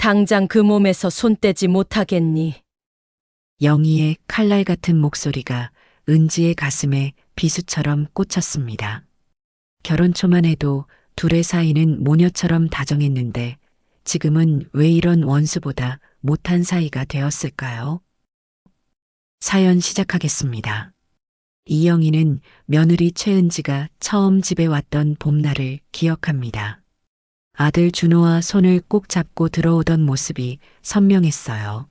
당장 그 몸에서 손 떼지 못하겠니? 영희의 칼날 같은 목소리가 은지의 가슴에 비수처럼 꽂혔습니다. 결혼 초만 해도 둘의 사이는 모녀처럼 다정했는데 지금은 왜 이런 원수보다 못한 사이가 되었을까요? 사연 시작하겠습니다. 이영희는 며느리 최은지가 처음 집에 왔던 봄날을 기억합니다. 아들 준호와 손을 꼭 잡고 들어오던 모습이 선명했어요.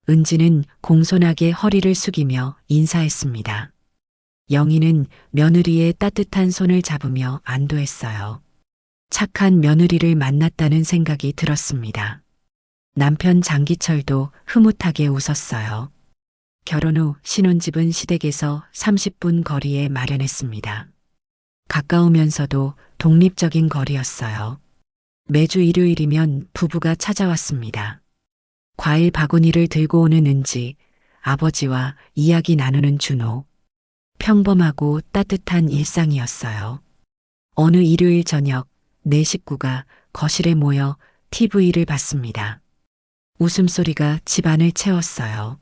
은지는 공손하게 허리를 숙이며 인사했습니다. 영희는 며느리의 따뜻한 손을 잡으며 안도했어요. 착한 며느리를 만났다는 생각이 들었습니다. 남편 장기철도 흐뭇하게 웃었어요. 결혼 후 신혼집은 시댁에서 30분 거리에 마련했습니다. 가까우면서도 독립적인 거리였어요. 매주 일요일이면 부부가 찾아왔습니다. 과일 바구니를 들고 오는 은지, 아버지와 이야기 나누는 준호. 평범하고 따뜻한 일상이었어요. 어느 일요일 저녁, 네 식구가 거실에 모여 TV를 봤습니다. 웃음소리가 집안을 채웠어요.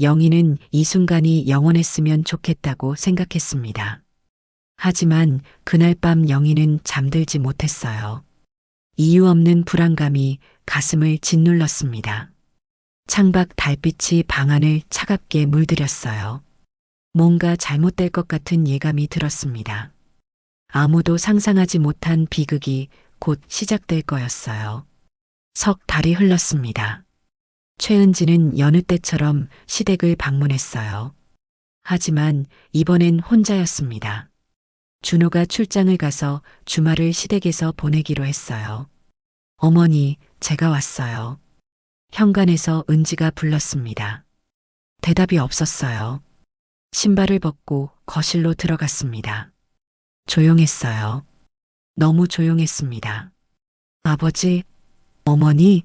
영희는 이 순간이 영원했으면 좋겠다고 생각했습니다. 하지만 그날 밤 영희는 잠들지 못했어요. 이유 없는 불안감이 가슴을 짓눌렀습니다. 창밖 달빛이 방 안을 차갑게 물들였어요. 뭔가 잘못될 것 같은 예감이 들었습니다. 아무도 상상하지 못한 비극이 곧 시작될 거였어요. 석 달이 흘렀습니다. 최은지는 여느 때처럼 시댁을 방문했어요. 하지만 이번엔 혼자였습니다. 준호가 출장을 가서 주말을 시댁에서 보내기로 했어요. 어머니, 제가 왔어요. 현관에서 은지가 불렀습니다. 대답이 없었어요. 신발을 벗고 거실로 들어갔습니다. 조용했어요. 너무 조용했습니다. 아버지, 어머니,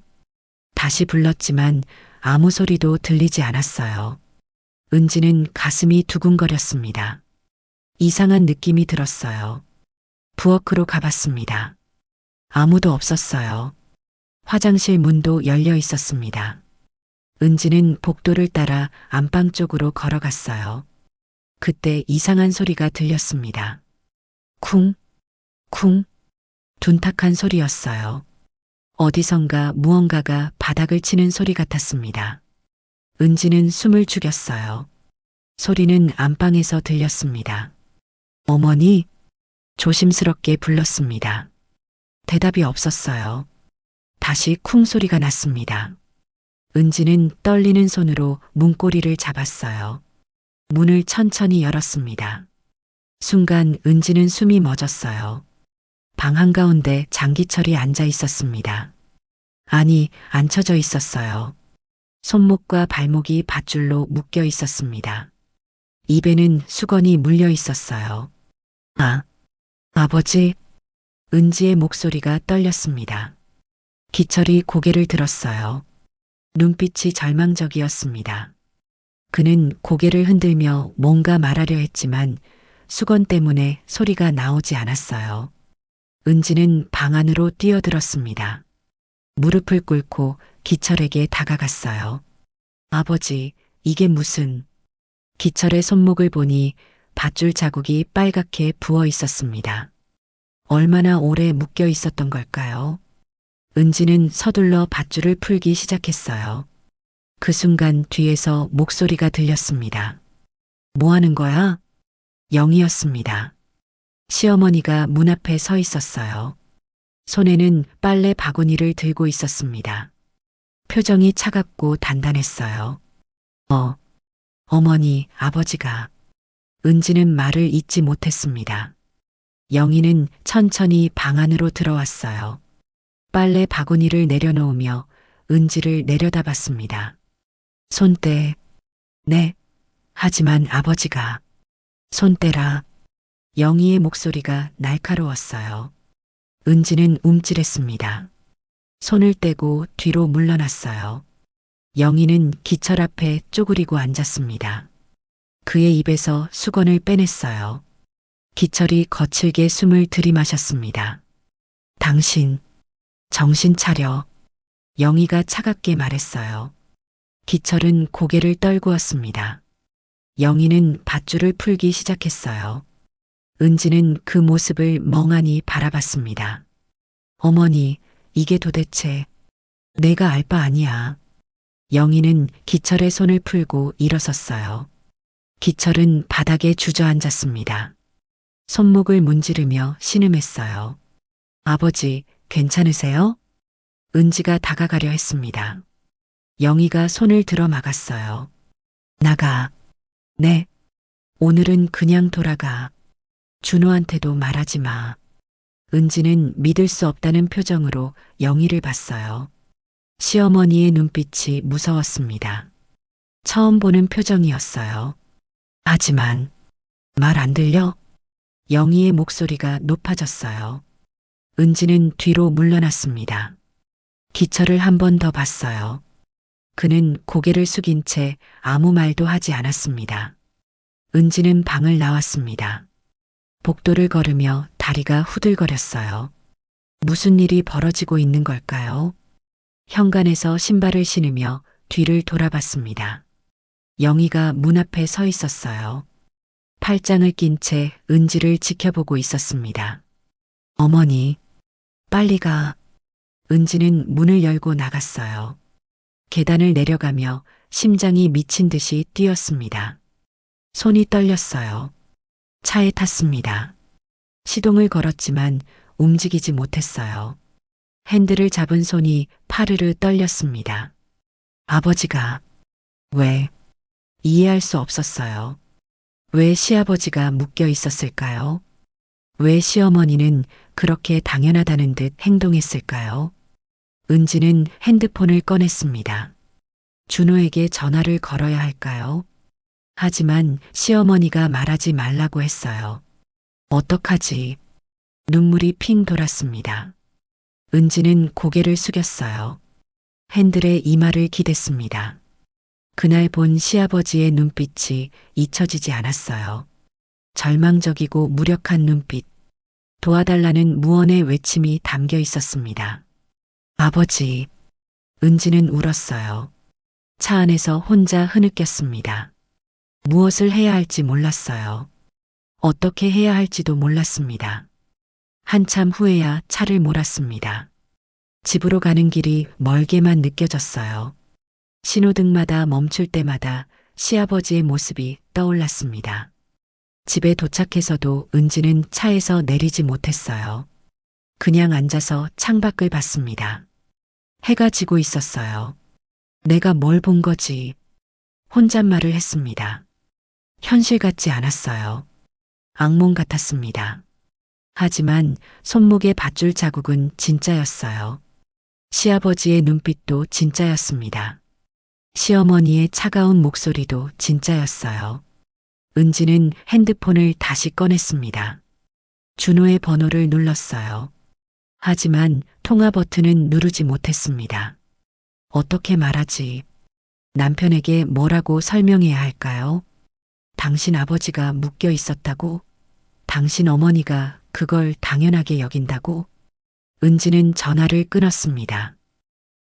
다시 불렀지만 아무 소리도 들리지 않았어요. 은지는 가슴이 두근거렸습니다. 이상한 느낌이 들었어요. 부엌으로 가봤습니다. 아무도 없었어요. 화장실 문도 열려 있었습니다. 은지는 복도를 따라 안방 쪽으로 걸어갔어요. 그때 이상한 소리가 들렸습니다. 쿵, 쿵, 둔탁한 소리였어요. 어디선가 무언가가 바닥을 치는 소리 같았습니다. 은지는 숨을 죽였어요. 소리는 안방에서 들렸습니다. 어머니, 조심스럽게 불렀습니다. 대답이 없었어요. 다시 쿵 소리가 났습니다. 은지는 떨리는 손으로 문고리를 잡았어요. 문을 천천히 열었습니다. 순간 은지는 숨이 멎었어요. 방 한가운데 장기철이 앉아 있었습니다. 아니, 앉혀져 있었어요. 손목과 발목이 밧줄로 묶여 있었습니다. 입에는 수건이 물려 있었어요. 아버지. 은지의 목소리가 떨렸습니다. 기철이 고개를 들었어요. 눈빛이 절망적이었습니다. 그는 고개를 흔들며 뭔가 말하려 했지만 수건 때문에 소리가 나오지 않았어요. 은지는 방 안으로 뛰어들었습니다. 무릎을 꿇고 기철에게 다가갔어요. 아버지, 이게 무슨... 기철의 손목을 보니 밧줄 자국이 빨갛게 부어 있었습니다. 얼마나 오래 묶여 있었던 걸까요? 은지는 서둘러 밧줄을 풀기 시작했어요. 그 순간 뒤에서 목소리가 들렸습니다. 뭐 하는 거야? 영희였습니다. 시어머니가 문 앞에 서 있었어요. 손에는 빨래 바구니를 들고 있었습니다. 표정이 차갑고 단단했어요. 어머니, 아버지가... 은지는 말을 잇지 못했습니다. 영희는 천천히 방 안으로 들어왔어요. 빨래 바구니를 내려놓으며 은지를 내려다봤습니다. 손대. 네. 하지만 아버지가... 손대라. 영희의 목소리가 날카로웠어요. 은지는 움찔했습니다. 손을 떼고 뒤로 물러났어요. 영희는 기철 앞에 쪼그리고 앉았습니다. 그의 입에서 수건을 빼냈어요. 기철이 거칠게 숨을 들이마셨습니다. 당신, 정신 차려. 영희가 차갑게 말했어요. 기철은 고개를 떨구었습니다. 영희는 밧줄을 풀기 시작했어요. 은지는 그 모습을 멍하니 바라봤습니다. 어머니, 이게 도대체 내가 알 바 아니야. 영희는 기철의 손을 풀고 일어섰어요. 기철은 바닥에 주저앉았습니다. 손목을 문지르며 신음했어요. 아버지, 괜찮으세요? 은지가 다가가려 했습니다. 영희가 손을 들어 막았어요. 나가. 네. 오늘은 그냥 돌아가. 준호한테도 말하지 마. 은지는 믿을 수 없다는 표정으로 영희를 봤어요. 시어머니의 눈빛이 무서웠습니다. 처음 보는 표정이었어요. 하지만 말 안 들려? 영희의 목소리가 높아졌어요. 은지는 뒤로 물러났습니다. 기철을 한 번 더 봤어요. 그는 고개를 숙인 채 아무 말도 하지 않았습니다. 은지는 방을 나왔습니다. 복도를 걸으며 다리가 후들거렸어요. 무슨 일이 벌어지고 있는 걸까요? 현관에서 신발을 신으며 뒤를 돌아봤습니다. 영희가 문 앞에 서 있었어요. 팔짱을 낀 채 은지를 지켜보고 있었습니다. 어머니, 빨리 가. 은지는 문을 열고 나갔어요. 계단을 내려가며 심장이 미친 듯이 뛰었습니다. 손이 떨렸어요. 차에 탔습니다. 시동을 걸었지만 움직이지 못했어요. 핸들을 잡은 손이 파르르 떨렸습니다. 아버지가 왜? 이해할 수 없었어요. 왜 시아버지가 묶여 있었을까요? 왜 시어머니는 그렇게 당연하다는 듯 행동했을까요? 은지는 핸드폰을 꺼냈습니다. 준호에게 전화를 걸어야 할까요? 하지만 시어머니가 말하지 말라고 했어요. 어떡하지? 눈물이 핑 돌았습니다. 은지는 고개를 숙였어요. 핸들에 이마를 기댔습니다. 그날 본 시아버지의 눈빛이 잊혀지지 않았어요. 절망적이고 무력한 눈빛, 도와달라는 무언의 외침이 담겨 있었습니다. 아버지, 은지는 울었어요. 차 안에서 혼자 흐느꼈습니다. 무엇을 해야 할지 몰랐어요. 어떻게 해야 할지도 몰랐습니다. 한참 후에야 차를 몰았습니다. 집으로 가는 길이 멀게만 느껴졌어요. 신호등마다 멈출 때마다 시아버지의 모습이 떠올랐습니다. 집에 도착해서도 은지는 차에서 내리지 못했어요. 그냥 앉아서 창밖을 봤습니다. 해가 지고 있었어요. 내가 뭘 본 거지? 혼잣말을 했습니다. 현실 같지 않았어요. 악몽 같았습니다. 하지만 손목의 밧줄 자국은 진짜였어요. 시아버지의 눈빛도 진짜였습니다. 시어머니의 차가운 목소리도 진짜였어요. 은지는 핸드폰을 다시 꺼냈습니다. 준호의 번호를 눌렀어요. 하지만 통화 버튼은 누르지 못했습니다. 어떻게 말하지? 남편에게 뭐라고 설명해야 할까요? 당신 아버지가 묶여 있었다고? 당신 어머니가 그걸 당연하게 여긴다고? 은지는 전화를 끊었습니다.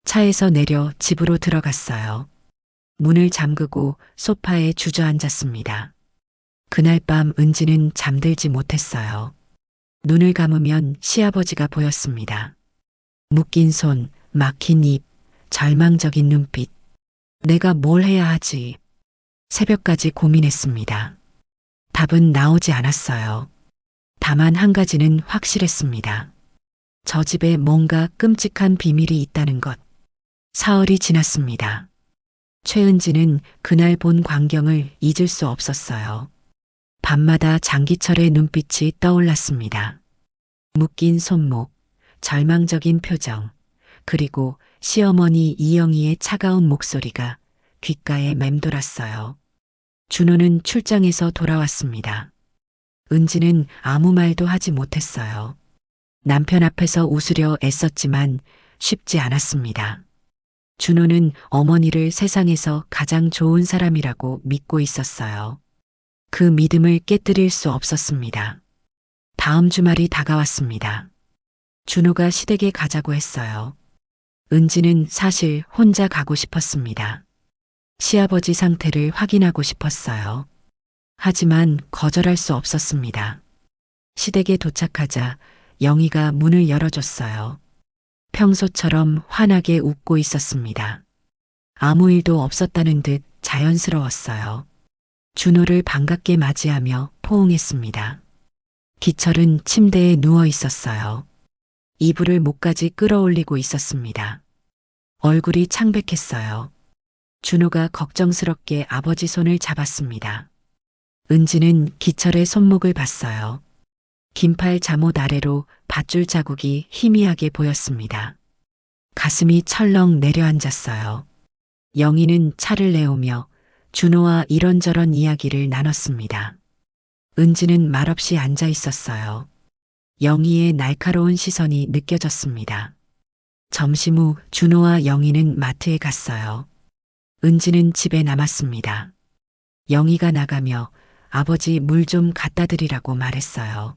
차에서 내려 집으로 들어갔어요. 문을 잠그고 소파에 주저앉았습니다. 그날 밤 은지는 잠들지 못했어요. 눈을 감으면 시아버지가 보였습니다. 묶인 손, 막힌 입, 절망적인 눈빛. 내가 뭘 해야 하지? 새벽까지 고민했습니다. 답은 나오지 않았어요. 다만 한 가지는 확실했습니다. 저 집에 뭔가 끔찍한 비밀이 있다는 것. 사흘이 지났습니다. 최은지는 그날 본 광경을 잊을 수 없었어요. 밤마다 장기철의 눈빛이 떠올랐습니다. 묶인 손목, 절망적인 표정, 그리고 시어머니 이영희의 차가운 목소리가 귓가에 맴돌았어요. 준호는 출장에서 돌아왔습니다. 은지는 아무 말도 하지 못했어요. 남편 앞에서 웃으려 애썼지만 쉽지 않았습니다. 준호는 어머니를 세상에서 가장 좋은 사람이라고 믿고 있었어요. 그 믿음을 깨뜨릴 수 없었습니다. 다음 주말이 다가왔습니다. 준호가 시댁에 가자고 했어요. 은지는 사실 혼자 가고 싶었습니다. 시아버지 상태를 확인하고 싶었어요. 하지만 거절할 수 없었습니다. 시댁에 도착하자 영희가 문을 열어줬어요. 평소처럼 환하게 웃고 있었습니다. 아무 일도 없었다는 듯 자연스러웠어요. 준호를 반갑게 맞이하며 포옹했습니다. 기철은 침대에 누워 있었어요. 이불을 목까지 끌어올리고 있었습니다. 얼굴이 창백했어요. 준호가 걱정스럽게 아버지 손을 잡았습니다. 은지는 기철의 손목을 봤어요. 긴팔 잠옷 아래로 밧줄 자국이 희미하게 보였습니다. 가슴이 철렁 내려앉았어요. 영희는 차를 내오며 준호와 이런저런 이야기를 나눴습니다. 은지는 말없이 앉아 있었어요. 영희의 날카로운 시선이 느껴졌습니다. 점심 후 준호와 영희는 마트에 갔어요. 은지는 집에 남았습니다. 영희가 나가며 아버지 물 좀 갖다 드리라고 말했어요.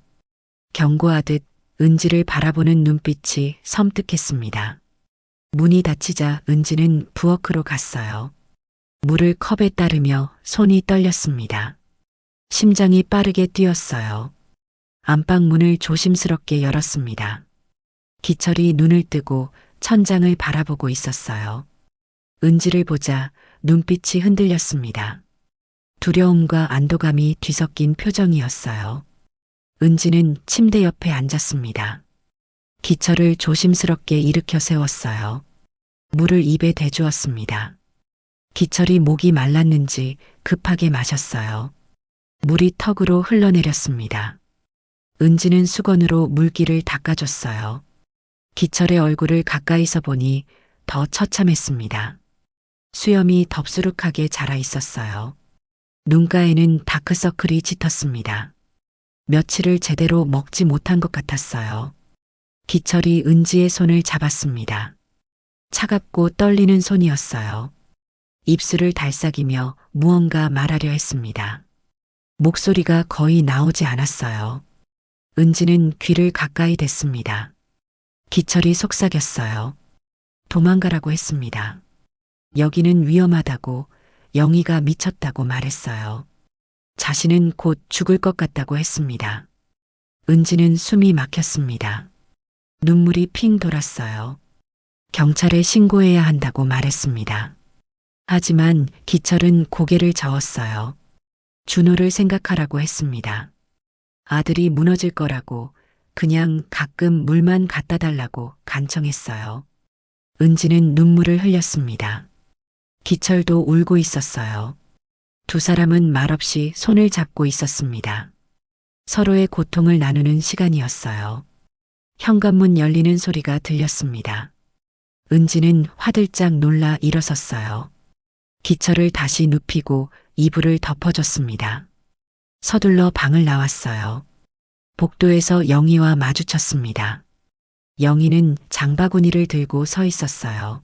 경고하듯 은지를 바라보는 눈빛이 섬뜩했습니다. 문이 닫히자 은지는 부엌으로 갔어요. 물을 컵에 따르며 손이 떨렸습니다. 심장이 빠르게 뛰었어요. 안방문을 조심스럽게 열었습니다. 기철이 눈을 뜨고 천장을 바라보고 있었어요. 은지를 보자 눈빛이 흔들렸습니다. 두려움과 안도감이 뒤섞인 표정이었어요. 은지는 침대 옆에 앉았습니다. 기철을 조심스럽게 일으켜 세웠어요. 물을 입에 대주었습니다. 기철이 목이 말랐는지 급하게 마셨어요. 물이 턱으로 흘러내렸습니다. 은지는 수건으로 물기를 닦아줬어요. 기철의 얼굴을 가까이서 보니 더 처참했습니다. 수염이 덥수룩하게 자라 있었어요. 눈가에는 다크서클이 짙었습니다. 며칠을 제대로 먹지 못한 것 같았어요. 기철이 은지의 손을 잡았습니다. 차갑고 떨리는 손이었어요. 입술을 달싹이며 무언가 말하려 했습니다. 목소리가 거의 나오지 않았어요. 은지는 귀를 가까이 댔습니다. 기철이 속삭였어요. 도망가라고 했습니다. 여기는 위험하다고, 영희가 미쳤다고 말했어요. 자신은 곧 죽을 것 같다고 했습니다. 은지는 숨이 막혔습니다. 눈물이 핑 돌았어요. 경찰에 신고해야 한다고 말했습니다. 하지만 기철은 고개를 저었어요. 준호를 생각하라고 했습니다. 아들이 무너질 거라고, 그냥 가끔 물만 갖다 달라고 간청했어요. 은지는 눈물을 흘렸습니다. 기철도 울고 있었어요. 두 사람은 말없이 손을 잡고 있었습니다. 서로의 고통을 나누는 시간이었어요. 현관문 열리는 소리가 들렸습니다. 은지는 화들짝 놀라 일어섰어요. 기철을 다시 눕히고 이불을 덮어줬습니다. 서둘러 방을 나왔어요. 복도에서 영희와 마주쳤습니다. 영희는 장바구니를 들고 서 있었어요.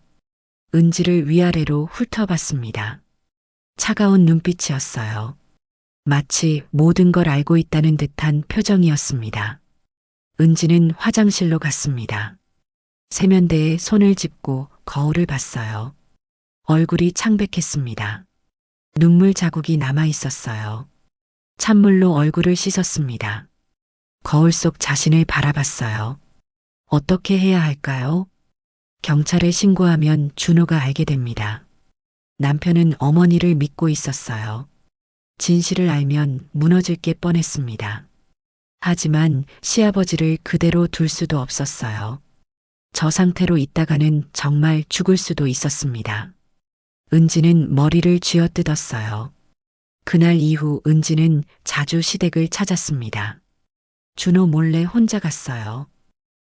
은지를 위아래로 훑어봤습니다. 차가운 눈빛이었어요. 마치 모든 걸 알고 있다는 듯한 표정이었습니다. 은지는 화장실로 갔습니다. 세면대에 손을 짚고 거울을 봤어요. 얼굴이 창백했습니다. 눈물 자국이 남아 있었어요. 찬물로 얼굴을 씻었습니다. 거울 속 자신을 바라봤어요. 어떻게 해야 할까요? 경찰에 신고하면 준호가 알게 됩니다. 남편은 어머니를 믿고 있었어요. 진실을 알면 무너질 게 뻔했습니다. 하지만 시아버지를 그대로 둘 수도 없었어요. 저 상태로 있다가는 정말 죽을 수도 있었습니다. 은지는 머리를 쥐어뜯었어요. 그날 이후 은지는 자주 시댁을 찾았습니다. 준호 몰래 혼자 갔어요.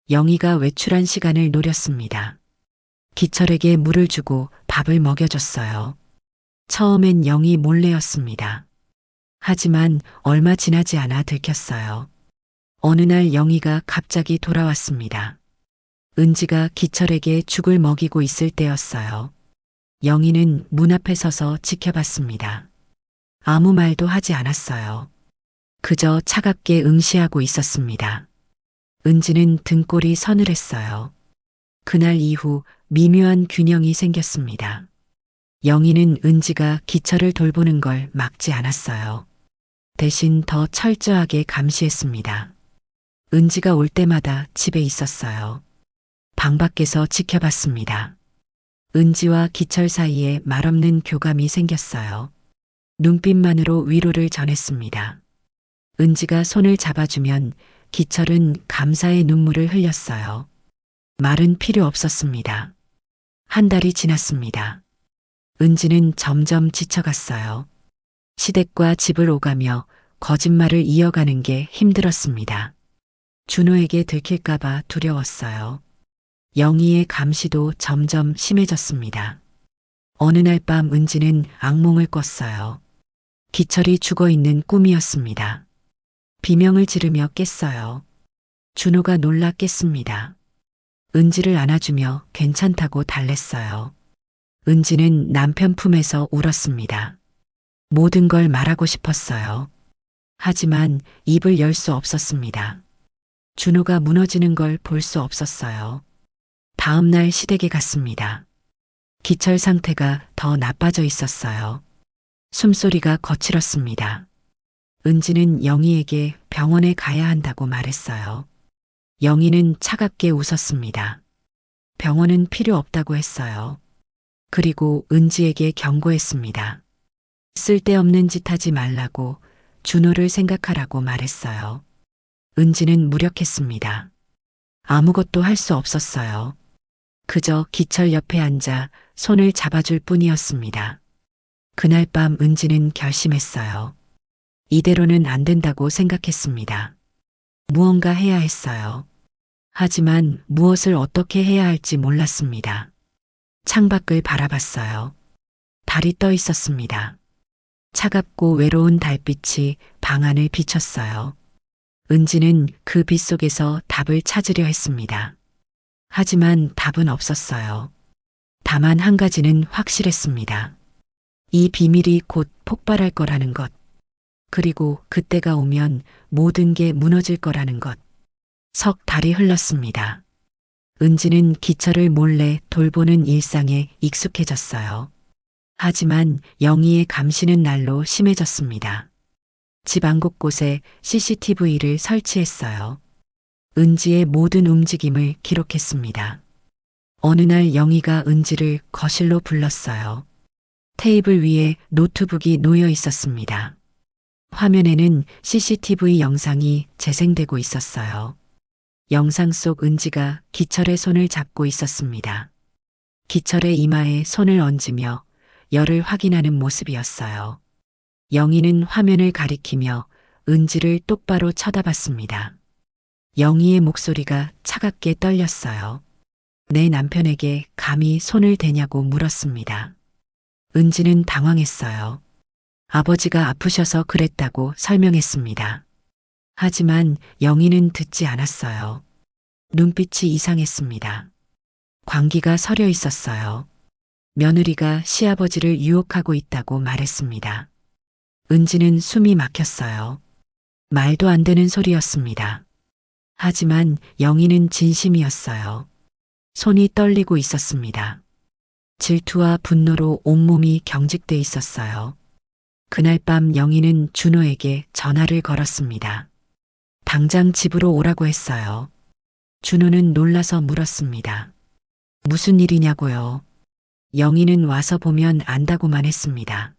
영희가 외출한 시간을 노렸습니다. 기철에게 물을 주고 밥을 먹여줬어요. 처음엔 영희 몰래였습니다. 하지만 얼마 지나지 않아 들켰어요. 어느 날 영희가 갑자기 돌아왔습니다. 은지가 기철에게 죽을 먹이고 있을 때였어요. 영희는 문 앞에 서서 지켜봤습니다. 아무 말도 하지 않았어요. 그저 차갑게 응시하고 있었습니다. 은지는 등골이 서늘했어요. 그날 이후 미묘한 균형이 생겼습니다. 영희는 은지가 기철을 돌보는 걸 막지 않았어요. 대신 더 철저하게 감시했습니다. 은지가 올 때마다 집에 있었어요. 방 밖에서 지켜봤습니다. 은지와 기철 사이에 말없는 교감이 생겼어요. 눈빛만으로 위로를 전했습니다. 은지가 손을 잡아주면 기철은 감사의 눈물을 흘렸어요. 말은 필요 없었습니다. 한 달이 지났습니다. 은지는 점점 지쳐갔어요. 시댁과 집을 오가며 거짓말을 이어가는 게 힘들었습니다. 준호에게 들킬까봐 두려웠어요. 영희의 감시도 점점 심해졌습니다. 어느 날 밤 은지는 악몽을 꿨어요. 기철이 죽어있는 꿈이었습니다. 비명을 지르며 깼어요. 준호가 놀라 깼습니다. 은지를 안아주며 괜찮다고 달랬어요. 은지는 남편 품에서 울었습니다. 모든 걸 말하고 싶었어요. 하지만 입을 열 수 없었습니다. 준호가 무너지는 걸 볼 수 없었어요. 다음 날 시댁에 갔습니다. 기철 상태가 더 나빠져 있었어요. 숨소리가 거칠었습니다. 은지는 영희에게 병원에 가야 한다고 말했어요. 영희는 차갑게 웃었습니다. 병원은 필요 없다고 했어요. 그리고 은지에게 경고했습니다. 쓸데없는 짓 하지 말라고, 준호를 생각하라고 말했어요. 은지는 무력했습니다. 아무것도 할 수 없었어요. 그저 기철 옆에 앉아 손을 잡아줄 뿐이었습니다. 그날 밤 은지는 결심했어요. 이대로는 안 된다고 생각했습니다. 무언가 해야 했어요. 하지만 무엇을 어떻게 해야 할지 몰랐습니다. 창밖을 바라봤어요. 달이 떠 있었습니다. 차갑고 외로운 달빛이 방 안을 비췄어요. 은지는 그 빛 속에서 답을 찾으려 했습니다. 하지만 답은 없었어요. 다만 한 가지는 확실했습니다. 이 비밀이 곧 폭발할 거라는 것. 그리고 그때가 오면 모든 게 무너질 거라는 것. 석 달이 흘렀습니다. 은지는 기철을 몰래 돌보는 일상에 익숙해졌어요. 하지만 영희의 감시는 날로 심해졌습니다. 집안 곳곳에 CCTV를 설치했어요. 은지의 모든 움직임을 기록했습니다. 어느 날 영희가 은지를 거실로 불렀어요. 테이블 위에 노트북이 놓여 있었습니다. 화면에는 CCTV 영상이 재생되고 있었어요. 영상 속 은지가 기철의 손을 잡고 있었습니다. 기철의 이마에 손을 얹으며 열을 확인하는 모습이었어요. 영희는 화면을 가리키며 은지를 똑바로 쳐다봤습니다. 영희의 목소리가 차갑게 떨렸어요. 내 남편에게 감히 손을 대냐고 물었습니다. 은지는 당황했어요. 아버지가 아프셔서 그랬다고 설명했습니다. 하지만 영희는 듣지 않았어요. 눈빛이 이상했습니다. 광기가 서려 있었어요. 며느리가 시아버지를 유혹하고 있다고 말했습니다. 은지는 숨이 막혔어요. 말도 안 되는 소리였습니다. 하지만 영희는 진심이었어요. 손이 떨리고 있었습니다. 질투와 분노로 온몸이 경직돼 있었어요. 그날 밤 영희는 준호에게 전화를 걸었습니다. 당장 집으로 오라고 했어요. 준호는 놀라서 물었습니다. 무슨 일이냐고요? 영희는 와서 보면 안다고만 했습니다.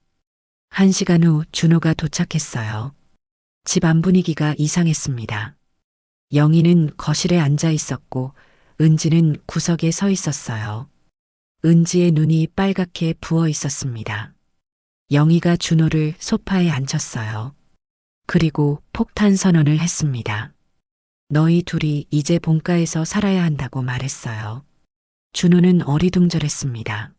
1시간 후 준호가 도착했어요. 집 안 분위기가 이상했습니다. 영희는 거실에 앉아 있었고 은지는 구석에 서 있었어요. 은지의 눈이 빨갛게 부어 있었습니다. 영희가 준호를 소파에 앉혔어요. 그리고 폭탄 선언을 했습니다. 너희 둘이 이제 본가에서 살아야 한다고 말했어요. 준호는 어리둥절했습니다.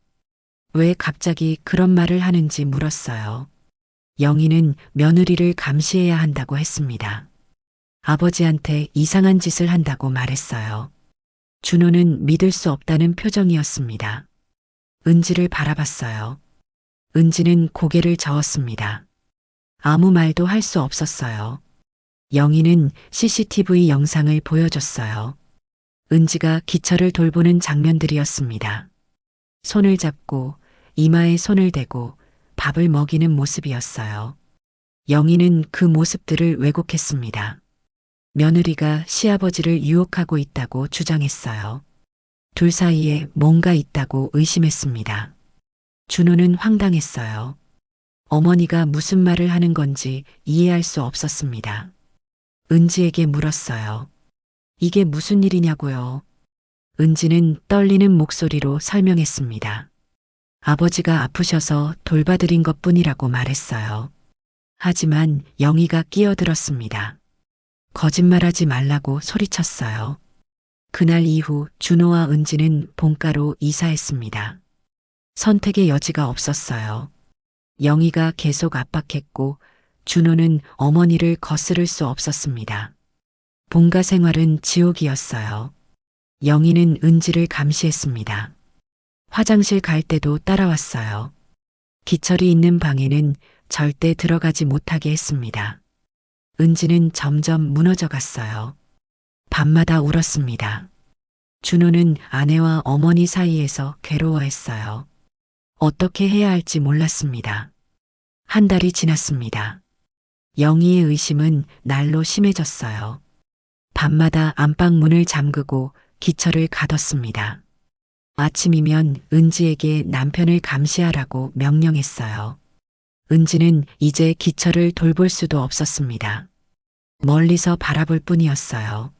왜 갑자기 그런 말을 하는지 물었어요. 영희는 며느리를 감시해야 한다고 했습니다. 아버지한테 이상한 짓을 한다고 말했어요. 준호는 믿을 수 없다는 표정이었습니다. 은지를 바라봤어요. 은지는 고개를 저었습니다. 아무 말도 할 수 없었어요. 영희는 CCTV 영상을 보여줬어요. 은지가 기철을 돌보는 장면들이었습니다. 손을 잡고 이마에 손을 대고 밥을 먹이는 모습이었어요. 영희는 그 모습들을 왜곡했습니다. 며느리가 시아버지를 유혹하고 있다고 주장했어요. 둘 사이에 뭔가 있다고 의심했습니다. 준호는 황당했어요. 어머니가 무슨 말을 하는 건지 이해할 수 없었습니다. 은지에게 물었어요. 이게 무슨 일이냐고요? 은지는 떨리는 목소리로 설명했습니다. 아버지가 아프셔서 돌봐드린 것뿐이라고 말했어요. 하지만 영희가 끼어들었습니다. 거짓말하지 말라고 소리쳤어요. 그날 이후 준호와 은지는 본가로 이사했습니다. 선택의 여지가 없었어요. 영희가 계속 압박했고 준호는 어머니를 거스를 수 없었습니다. 본가 생활은 지옥이었어요. 영희는 은지를 감시했습니다. 화장실 갈 때도 따라왔어요. 기철이 있는 방에는 절대 들어가지 못하게 했습니다. 은지는 점점 무너져 갔어요. 밤마다 울었습니다. 준호는 아내와 어머니 사이에서 괴로워했어요. 어떻게 해야 할지 몰랐습니다. 한 달이 지났습니다. 영희의 의심은 날로 심해졌어요. 밤마다 안방 문을 잠그고 기철을 가뒀습니다. 아침이면 은지에게 남편을 감시하라고 명령했어요. 은지는 이제 기철을 돌볼 수도 없었습니다. 멀리서 바라볼 뿐이었어요.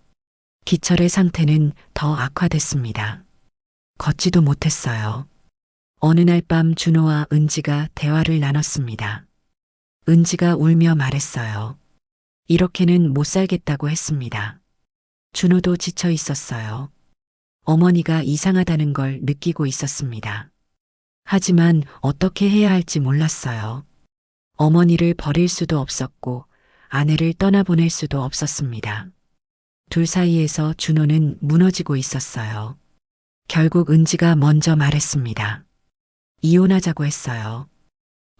기철의 상태는 더 악화됐습니다. 걷지도 못했어요. 어느 날 밤 준호와 은지가 대화를 나눴습니다. 은지가 울며 말했어요. 이렇게는 못 살겠다고 했습니다. 준호도 지쳐 있었어요. 어머니가 이상하다는 걸 느끼고 있었습니다. 하지만 어떻게 해야 할지 몰랐어요. 어머니를 버릴 수도 없었고 아내를 떠나보낼 수도 없었습니다. 둘 사이에서 준호는 무너지고 있었어요. 결국 은지가 먼저 말했습니다. 이혼하자고 했어요.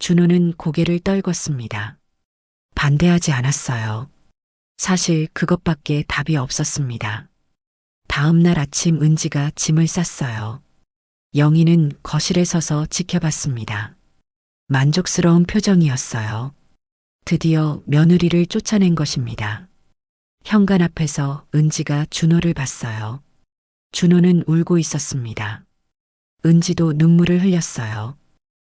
준호는 고개를 떨궜습니다. 반대하지 않았어요. 사실 그것밖에 답이 없었습니다. 다음 날 아침 은지가 짐을 쌌어요. 영희는 거실에 서서 지켜봤습니다. 만족스러운 표정이었어요. 드디어 며느리를 쫓아낸 것입니다. 현관 앞에서 은지가 준호를 봤어요. 준호는 울고 있었습니다. 은지도 눈물을 흘렸어요.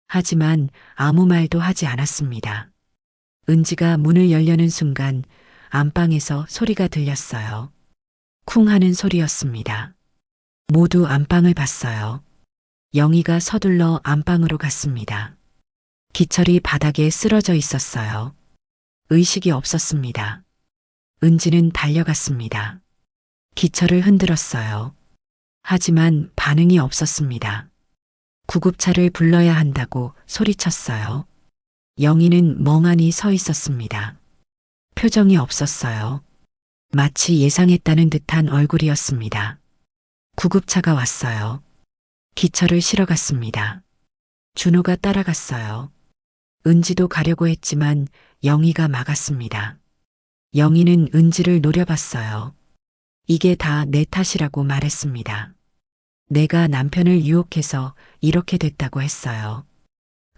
하지만 아무 말도 하지 않았습니다. 은지가 문을 열려는 순간 안방에서 소리가 들렸어요. 쿵 하는 소리였습니다. 모두 안방을 봤어요. 영희가 서둘러 안방으로 갔습니다. 기철이 바닥에 쓰러져 있었어요. 의식이 없었습니다. 은지는 달려갔습니다. 기철을 흔들었어요. 하지만 반응이 없었습니다. 구급차를 불러야 한다고 소리쳤어요. 영희는 멍하니 서 있었습니다. 표정이 없었어요. 마치 예상했다는 듯한 얼굴이었습니다. 구급차가 왔어요. 기철을 실어갔습니다. 준호가 따라갔어요. 은지도 가려고 했지만 영희가 막았습니다. 영희는 은지를 노려봤어요. 이게 다 내 탓이라고 말했습니다. 내가 남편을 유혹해서 이렇게 됐다고 했어요.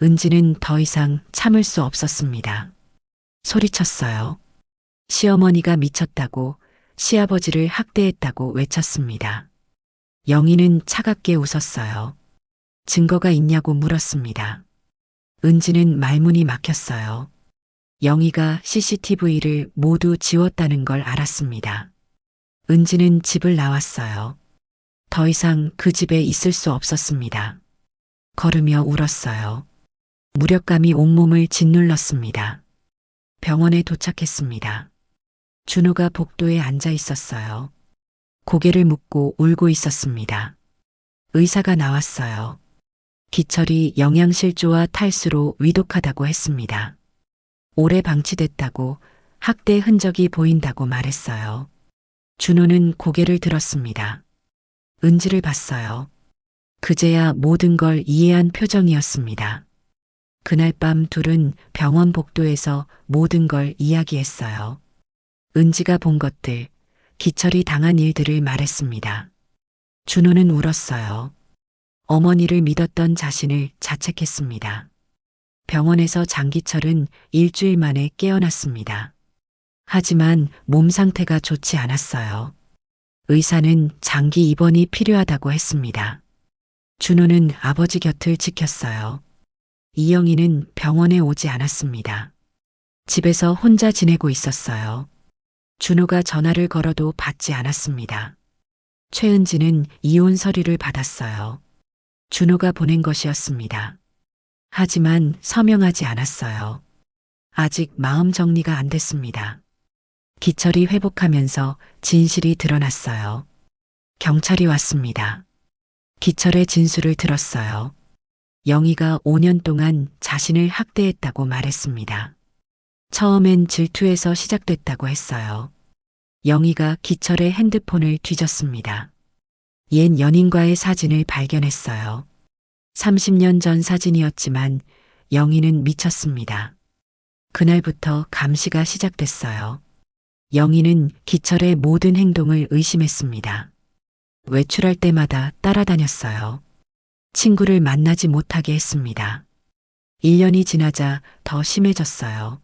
은지는 더 이상 참을 수 없었습니다. 소리쳤어요. 시어머니가 미쳤다고, 시아버지를 학대했다고 외쳤습니다. 영희는 차갑게 웃었어요. 증거가 있냐고 물었습니다. 은지는 말문이 막혔어요. 영희가 CCTV를 모두 지웠다는 걸 알았습니다. 은지는 집을 나왔어요. 더 이상 그 집에 있을 수 없었습니다. 걸으며 울었어요. 무력감이 온몸을 짓눌렀습니다. 병원에 도착했습니다. 준호가 복도에 앉아 있었어요. 고개를 묶고 울고 있었습니다. 의사가 나왔어요. 기철이 영양실조와 탈수로 위독하다고 했습니다. 오래 방치됐다고, 학대 흔적이 보인다고 말했어요. 준호는 고개를 들었습니다. 은지를 봤어요. 그제야 모든 걸 이해한 표정이었습니다. 그날 밤 둘은 병원 복도에서 모든 걸 이야기했어요. 은지가 본 것들, 기철이 당한 일들을 말했습니다. 준호는 울었어요. 어머니를 믿었던 자신을 자책했습니다. 병원에서 장기철은 일주일 만에 깨어났습니다. 하지만 몸 상태가 좋지 않았어요. 의사는 장기 입원이 필요하다고 했습니다. 준호는 아버지 곁을 지켰어요. 이영희는 병원에 오지 않았습니다. 집에서 혼자 지내고 있었어요. 준호가 전화를 걸어도 받지 않았습니다. 최은지는 이혼 서류를 받았어요. 준호가 보낸 것이었습니다. 하지만 서명하지 않았어요. 아직 마음 정리가 안 됐습니다. 기철이 회복하면서 진실이 드러났어요. 경찰이 왔습니다. 기철의 진술을 들었어요. 영희가 5년 동안 자신을 학대했다고 말했습니다. 처음엔 질투에서 시작됐다고 했어요. 영희가 기철의 핸드폰을 뒤졌습니다. 옛 연인과의 사진을 발견했어요. 30년 전 사진이었지만 영희는 미쳤습니다. 그날부터 감시가 시작됐어요. 영희는 기철의 모든 행동을 의심했습니다. 외출할 때마다 따라다녔어요. 친구를 만나지 못하게 했습니다. 1년이 지나자 더 심해졌어요.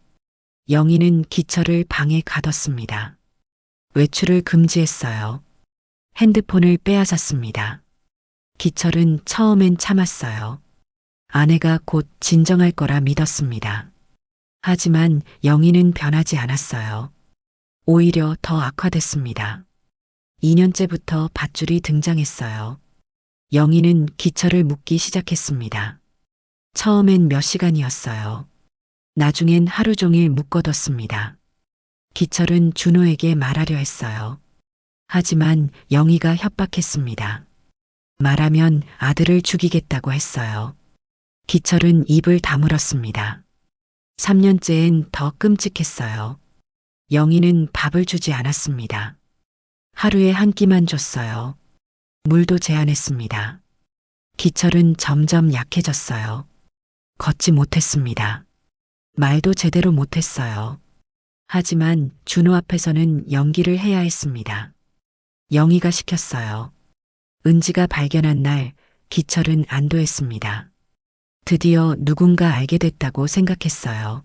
영희는 기철을 방에 가뒀습니다. 외출을 금지했어요. 핸드폰을 빼앗았습니다. 기철은 처음엔 참았어요. 아내가 곧 진정할 거라 믿었습니다. 하지만 영희는 변하지 않았어요. 오히려 더 악화됐습니다. 2년째부터 밧줄이 등장했어요. 영희는 기철을 묻기 시작했습니다. 처음엔 몇 시간이었어요. 나중엔 하루 종일 묶어뒀습니다. 기철은 준호에게 말하려 했어요. 하지만 영희가 협박했습니다. 말하면 아들을 죽이겠다고 했어요. 기철은 입을 다물었습니다. 3년째엔 더 끔찍했어요. 영희는 밥을 주지 않았습니다. 하루에 한 끼만 줬어요. 물도 제한했습니다. 기철은 점점 약해졌어요. 걷지 못했습니다. 말도 제대로 못했어요. 하지만 준호 앞에서는 연기를 해야 했습니다. 영희가 시켰어요. 은지가 발견한 날 기철은 안도했습니다. 드디어 누군가 알게 됐다고 생각했어요.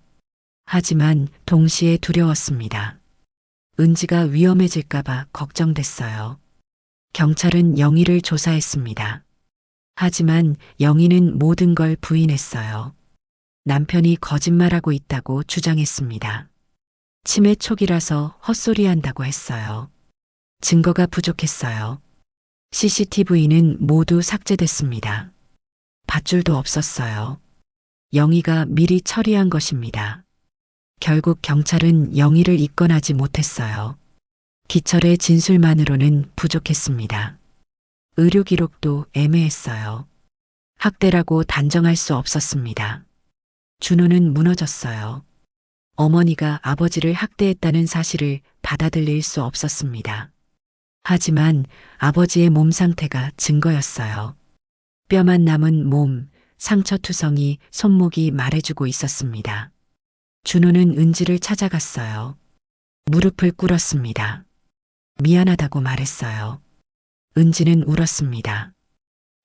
하지만 동시에 두려웠습니다. 은지가 위험해질까봐 걱정됐어요. 경찰은 영희를 조사했습니다. 하지만 영희는 모든 걸 부인했어요. 남편이 거짓말하고 있다고 주장했습니다. 치매 초기라서 헛소리한다고 했어요. 증거가 부족했어요. CCTV는 모두 삭제됐습니다. 밧줄도 없었어요. 영희가 미리 처리한 것입니다. 결국 경찰은 영희를 입건하지 못했어요. 기철의 진술만으로는 부족했습니다. 의료 기록도 애매했어요. 학대라고 단정할 수 없었습니다. 준호는 무너졌어요. 어머니가 아버지를 학대했다는 사실을 받아들일 수 없었습니다. 하지만 아버지의 몸 상태가 증거였어요. 뼈만 남은 몸, 상처투성이 손목이 말해주고 있었습니다. 준호는 은지를 찾아갔어요. 무릎을 꿇었습니다. 미안하다고 말했어요. 은지는 울었습니다.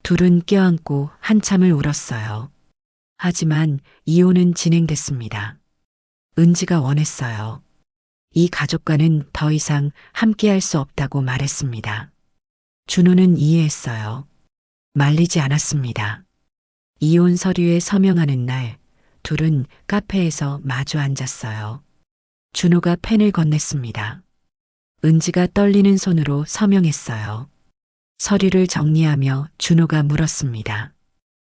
둘은 껴안고 한참을 울었어요. 하지만 이혼은 진행됐습니다. 은지가 원했어요. 이 가족과는 더 이상 함께할 수 없다고 말했습니다. 준호는 이해했어요. 말리지 않았습니다. 이혼 서류에 서명하는 날, 둘은 카페에서 마주 앉았어요. 준호가 펜을 건넸습니다. 은지가 떨리는 손으로 서명했어요. 서류를 정리하며 준호가 물었습니다.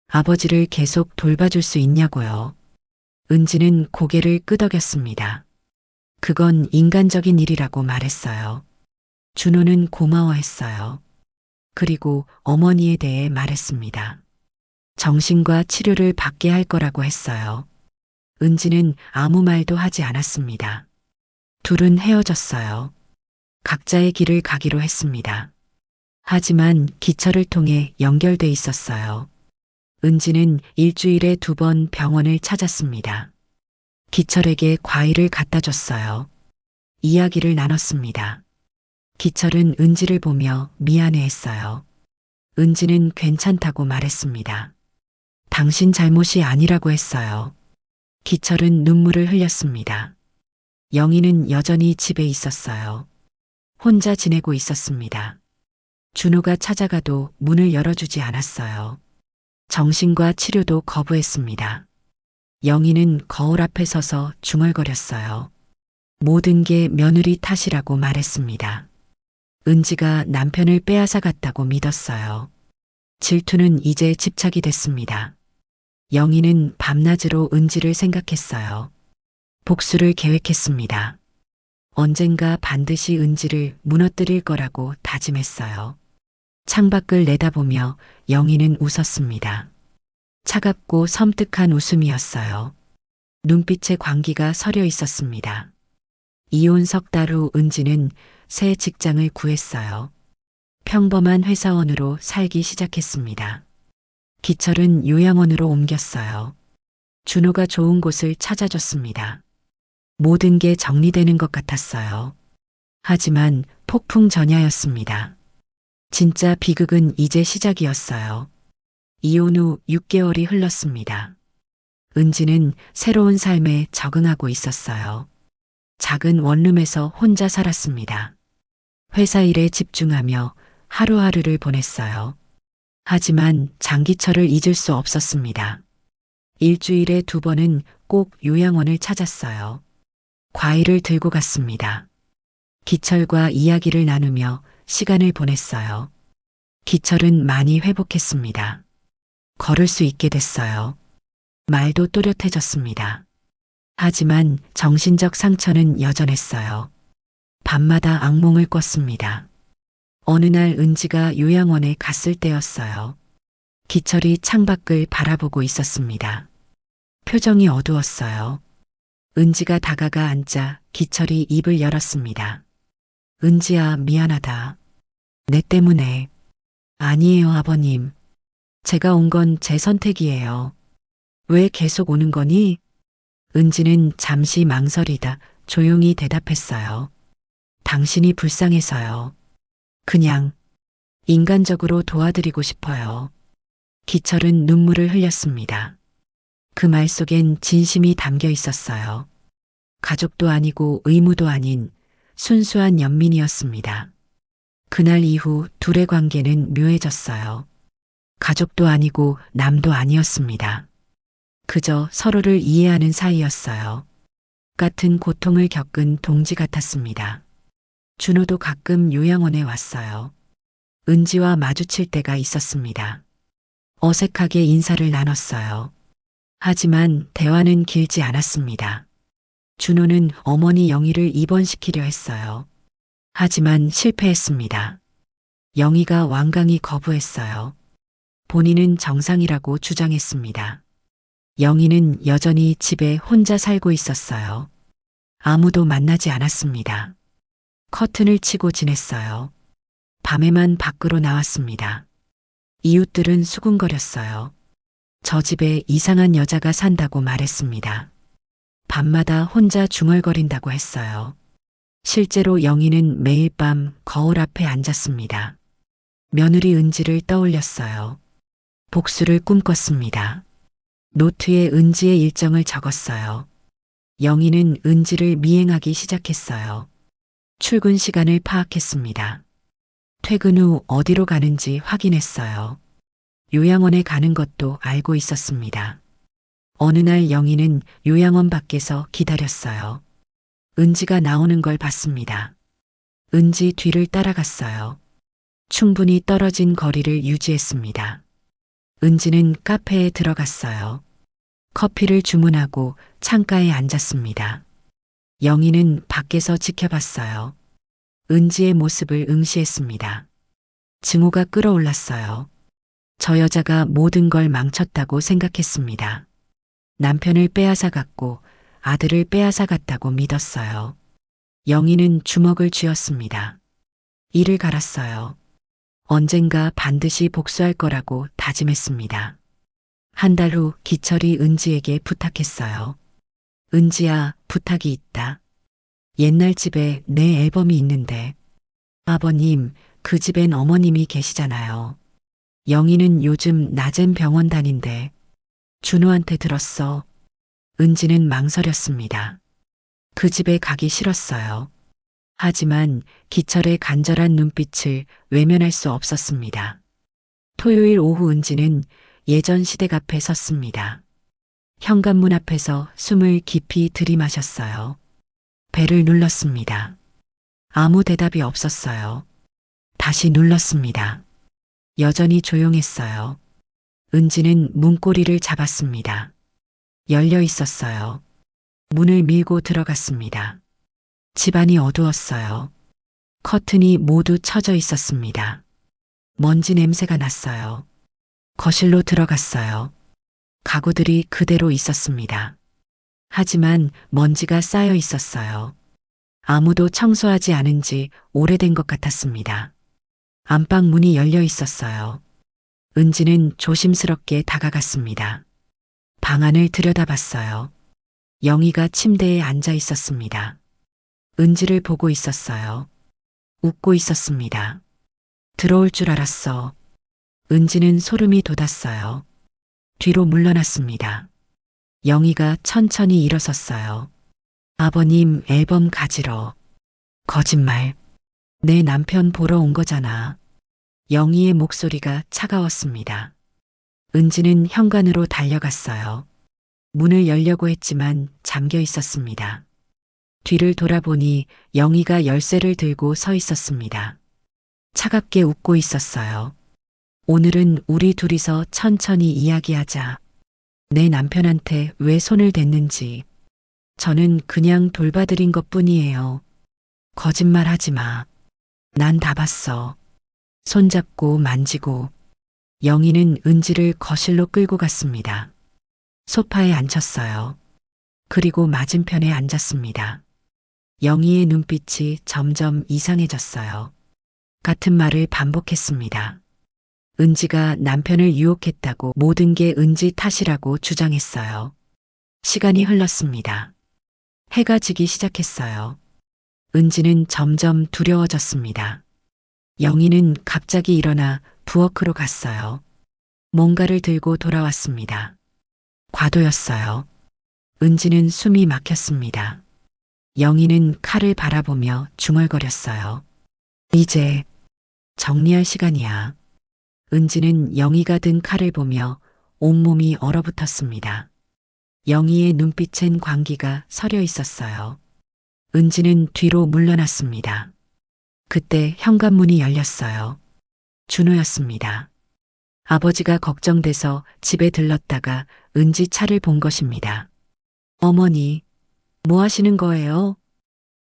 아버지를 계속 돌봐줄 수 있냐고요. 은지는 고개를 끄덕였습니다. 그건 인간적인 일이라고 말했어요. 준호는 고마워했어요. 그리고 어머니에 대해 말했습니다. 정신과 치료를 받게 할 거라고 했어요. 은지는 아무 말도 하지 않았습니다. 둘은 헤어졌어요. 각자의 길을 가기로 했습니다. 하지만 기철을 통해 연결돼 있었어요. 은지는 일주일에 2번 병원을 찾았습니다. 기철에게 과일을 갖다 줬어요. 이야기를 나눴습니다. 기철은 은지를 보며 미안해했어요. 은지는 괜찮다고 말했습니다. 당신 잘못이 아니라고 했어요. 기철은 눈물을 흘렸습니다. 영희는 여전히 집에 있었어요. 혼자 지내고 있었습니다. 준호가 찾아가도 문을 열어주지 않았어요. 정신과 치료도 거부했습니다. 영희는 거울 앞에 서서 중얼거렸어요. 모든 게 며느리 탓이라고 말했습니다. 은지가 남편을 빼앗아 갔다고 믿었어요. 질투는 이제 집착이 됐습니다. 영희는 밤낮으로 은지를 생각했어요. 복수를 계획했습니다. 언젠가 반드시 은지를 무너뜨릴 거라고 다짐했어요. 창밖을 내다보며 영희는 웃었습니다. 차갑고 섬뜩한 웃음이었어요. 눈빛에 광기가 서려 있었습니다. 이혼 석 달 후 은지는 새 직장을 구했어요. 평범한 회사원으로 살기 시작했습니다. 기철은 요양원으로 옮겼어요. 준호가 좋은 곳을 찾아줬습니다. 모든 게 정리되는 것 같았어요. 하지만 폭풍 전야였습니다. 진짜 비극은 이제 시작이었어요. 이혼 후 6개월이 흘렀습니다. 은지는 새로운 삶에 적응하고 있었어요. 작은 원룸에서 혼자 살았습니다. 회사 일에 집중하며 하루하루를 보냈어요. 하지만 장기철을 잊을 수 없었습니다. 일주일에 2번은 꼭 요양원을 찾았어요. 과일을 들고 갔습니다. 기철과 이야기를 나누며 시간을 보냈어요. 기철은 많이 회복했습니다. 걸을 수 있게 됐어요. 말도 또렷해졌습니다. 하지만 정신적 상처는 여전했어요. 밤마다 악몽을 꿨습니다. 어느 날 은지가 요양원에 갔을 때였어요. 기철이 창밖을 바라보고 있었습니다. 표정이 어두웠어요. 은지가 다가가 앉자 기철이 입을 열었습니다. 은지야, 미안하다. 내 때문에. 아니에요, 아버님. 제가 온 건 제 선택이에요. 왜 계속 오는 거니? 은지는 잠시 망설이다 조용히 대답했어요. 당신이 불쌍해서요. 그냥 인간적으로 도와드리고 싶어요. 기철은 눈물을 흘렸습니다. 그 말 속엔 진심이 담겨 있었어요. 가족도 아니고 의무도 아닌 순수한 연민이었습니다. 그날 이후 둘의 관계는 묘해졌어요. 가족도 아니고 남도 아니었습니다. 그저 서로를 이해하는 사이였어요. 같은 고통을 겪은 동지 같았습니다. 준호도 가끔 요양원에 왔어요. 은지와 마주칠 때가 있었습니다. 어색하게 인사를 나눴어요. 하지만 대화는 길지 않았습니다. 준호는 어머니 영희를 입원시키려 했어요. 하지만 실패했습니다. 영희가 완강히 거부했어요. 본인은 정상이라고 주장했습니다. 영희는 여전히 집에 혼자 살고 있었어요. 아무도 만나지 않았습니다. 커튼을 치고 지냈어요. 밤에만 밖으로 나왔습니다. 이웃들은 수군거렸어요. 저 집에 이상한 여자가 산다고 말했습니다. 밤마다 혼자 중얼거린다고 했어요. 실제로 영희는 매일 밤 거울 앞에 앉았습니다. 며느리 은지를 떠올렸어요. 복수를 꿈꿨습니다. 노트에 은지의 일정을 적었어요. 영희는 은지를 미행하기 시작했어요. 출근 시간을 파악했습니다. 퇴근 후 어디로 가는지 확인했어요. 요양원에 가는 것도 알고 있었습니다. 어느 날 영희는 요양원 밖에서 기다렸어요. 은지가 나오는 걸 봤습니다. 은지 뒤를 따라갔어요. 충분히 떨어진 거리를 유지했습니다. 은지는 카페에 들어갔어요. 커피를 주문하고 창가에 앉았습니다. 영희는 밖에서 지켜봤어요. 은지의 모습을 응시했습니다. 증오가 끓어올랐어요. 저 여자가 모든 걸 망쳤다고 생각했습니다. 남편을 빼앗아 갔고 아들을 빼앗아 갔다고 믿었어요. 영희는 주먹을 쥐었습니다. 이를 갈았어요. 언젠가 반드시 복수할 거라고 다짐했습니다. 한 달 후 기철이 은지에게 부탁했어요. 은지야, 부탁이 있다. 옛날 집에 내 앨범이 있는데. 아버님, 그 집엔 어머님이 계시잖아요. 영희는 요즘 낮엔 병원 다닌대. 준호한테 들었어. 은지는 망설였습니다. 그 집에 가기 싫었어요. 하지만 기철의 간절한 눈빛을 외면할 수 없었습니다. 토요일 오후 은지는 예전 시댁 앞에 섰습니다. 현관문 앞에서 숨을 깊이 들이마셨어요. 벨을 눌렀습니다. 아무 대답이 없었어요. 다시 눌렀습니다. 여전히 조용했어요. 은지는 문고리를 잡았습니다. 열려 있었어요. 문을 밀고 들어갔습니다. 집안이 어두웠어요. 커튼이 모두 쳐져 있었습니다. 먼지 냄새가 났어요. 거실로 들어갔어요. 가구들이 그대로 있었습니다. 하지만 먼지가 쌓여 있었어요. 아무도 청소하지 않은 지 오래된 것 같았습니다. 안방 문이 열려 있었어요. 은지는 조심스럽게 다가갔습니다. 방 안을 들여다봤어요. 영희가 침대에 앉아 있었습니다. 은지를 보고 있었어요. 웃고 있었습니다. 들어올 줄 알았어. 은지는 소름이 돋았어요. 뒤로 물러났습니다. 영희가 천천히 일어섰어요. 아버님 앨범 가지러. 거짓말. 내 남편 보러 온 거잖아. 영희의 목소리가 차가웠습니다. 은지는 현관으로 달려갔어요. 문을 열려고 했지만 잠겨 있었습니다. 뒤를 돌아보니 영희가 열쇠를 들고 서 있었습니다. 차갑게 웃고 있었어요. 오늘은 우리 둘이서 천천히 이야기하자. 내 남편한테 왜 손을 댔는지. 저는 그냥 돌봐드린 것 뿐이에요. 거짓말 하지 마. 난 다 봤어. 손잡고 만지고. 영희는 은지를 거실로 끌고 갔습니다. 소파에 앉혔어요. 그리고 맞은편에 앉았습니다. 영희의 눈빛이 점점 이상해졌어요. 같은 말을 반복했습니다. 은지가 남편을 유혹했다고 모든 게 은지 탓이라고 주장했어요. 시간이 흘렀습니다. 해가 지기 시작했어요. 은지는 점점 두려워졌습니다. 영희는 갑자기 일어나 부엌으로 갔어요. 뭔가를 들고 돌아왔습니다. 과도였어요. 은지는 숨이 막혔습니다. 영희는 칼을 바라보며 중얼거렸어요. 이제 정리할 시간이야. 은지는 영희가 든 칼을 보며 온몸이 얼어붙었습니다. 영희의 눈빛엔 광기가 서려 있었어요. 은지는 뒤로 물러났습니다. 그때 현관문이 열렸어요. 준호였습니다. 아버지가 걱정돼서 집에 들렀다가 은지 차를 본 것입니다. 어머니, 뭐 하시는 거예요?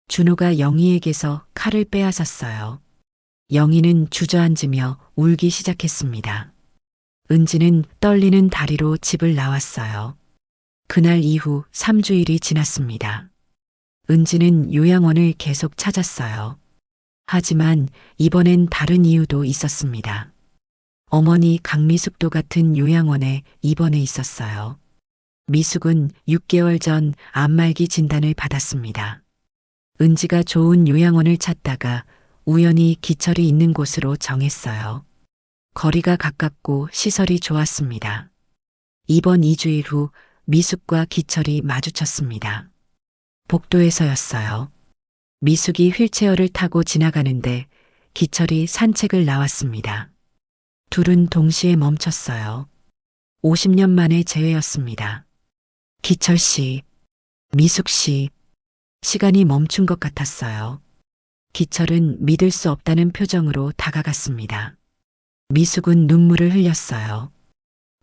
준호가 영희에게서 칼을 빼앗았어요. 영희는 주저앉으며 울기 시작했습니다. 은지는 떨리는 다리로 집을 나왔어요. 그날 이후 3주일이 지났습니다. 은지는 요양원을 계속 찾았어요. 하지만 이번엔 다른 이유도 있었습니다. 어머니 강미숙도 같은 요양원에 입원해 있었어요. 미숙은 6개월 전 암말기 진단을 받았습니다. 은지가 좋은 요양원을 찾다가 우연히 기철이 있는 곳으로 정했어요. 거리가 가깝고 시설이 좋았습니다. 입원 2주일 후 미숙과 기철이 마주쳤습니다. 복도에서였어요. 미숙이 휠체어를 타고 지나가는데 기철이 산책을 나왔습니다. 둘은 동시에 멈췄어요. 50년 만의 재회였습니다. 기철 씨, 미숙 씨, 시간이 멈춘 것 같았어요. 기철은 믿을 수 없다는 표정으로 다가갔습니다. 미숙은 눈물을 흘렸어요.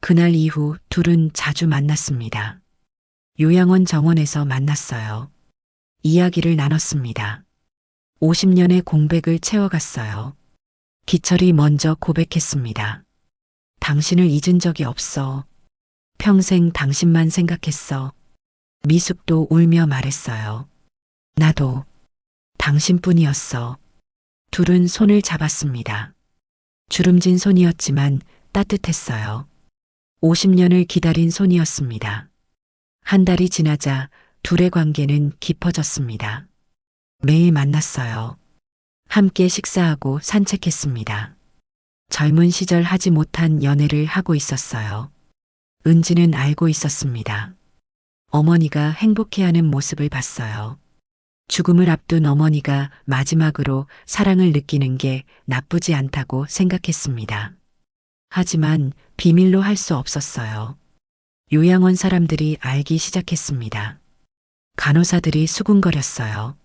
그날 이후 둘은 자주 만났습니다. 요양원 정원에서 만났어요. 이야기를 나눴습니다. 50년의 공백을 채워갔어요. 기철이 먼저 고백했습니다. 당신을 잊은 적이 없어. 평생 당신만 생각했어. 미숙도 울며 말했어요. 나도 당신뿐이었어. 둘은 손을 잡았습니다. 주름진 손이었지만 따뜻했어요. 50년을 기다린 손이었습니다. 한 달이 지나자 둘의 관계는 깊어졌습니다. 매일 만났어요. 함께 식사하고 산책했습니다. 젊은 시절 하지 못한 연애를 하고 있었어요. 은지는 알고 있었습니다. 어머니가 행복해하는 모습을 봤어요. 죽음을 앞둔 어머니가 마지막으로 사랑을 느끼는 게 나쁘지 않다고 생각했습니다. 하지만 비밀로 할 수 없었어요. 요양원 사람들이 알기 시작했습니다. 간호사들이 수군거렸어요.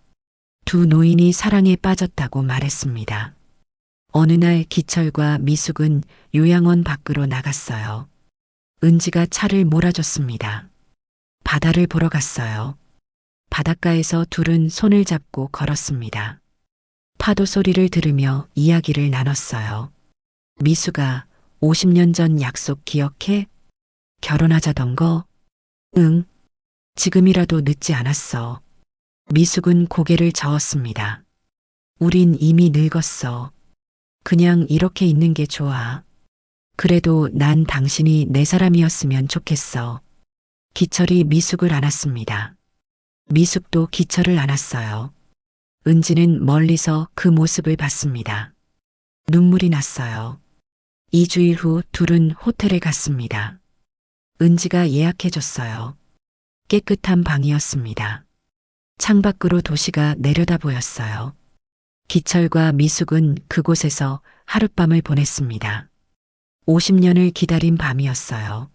두 노인이 사랑에 빠졌다고 말했습니다. 어느 날 기철과 미숙은 요양원 밖으로 나갔어요. 은지가 차를 몰아줬습니다. 바다를 보러 갔어요. 바닷가에서 둘은 손을 잡고 걸었습니다. 파도 소리를 들으며 이야기를 나눴어요. 미숙아, 50년 전 약속 기억해? 결혼하자던 거? 응. 지금이라도 늦지 않았어. 미숙은 고개를 저었습니다. 우린 이미 늙었어. 그냥 이렇게 있는 게 좋아. 그래도 난 당신이 내 사람이었으면 좋겠어. 기철이 미숙을 안았습니다. 미숙도 기철을 안았어요. 은지는 멀리서 그 모습을 봤습니다. 눈물이 났어요. 2주일 후 둘은 호텔에 갔습니다. 은지가 예약해줬어요. 깨끗한 방이었습니다. 창밖으로 도시가 내려다 보였어요. 기철과 미숙은 그곳에서 하룻밤을 보냈습니다. 50년을 기다린 밤이었어요.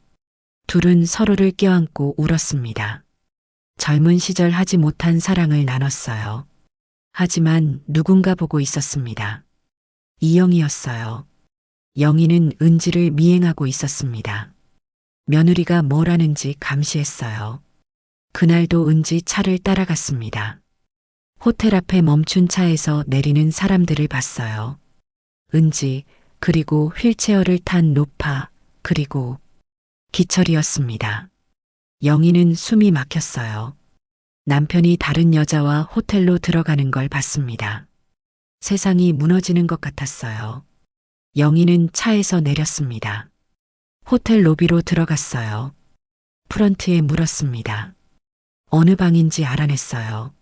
둘은 서로를 껴안고 울었습니다. 젊은 시절 하지 못한 사랑을 나눴어요. 하지만 누군가 보고 있었습니다. 이영이었어요. 영희는 은지를 미행하고 있었습니다. 며느리가 뭘 하는지 감시했어요. 그날도 은지 차를 따라갔습니다. 호텔 앞에 멈춘 차에서 내리는 사람들을 봤어요. 은지, 그리고 휠체어를 탄 노파, 그리고 기철이었습니다. 영희는 숨이 막혔어요. 남편이 다른 여자와 호텔로 들어가는 걸 봤습니다. 세상이 무너지는 것 같았어요. 영희는 차에서 내렸습니다. 호텔 로비로 들어갔어요. 프런트에 물었습니다. 어느 방인지 알아냈어요.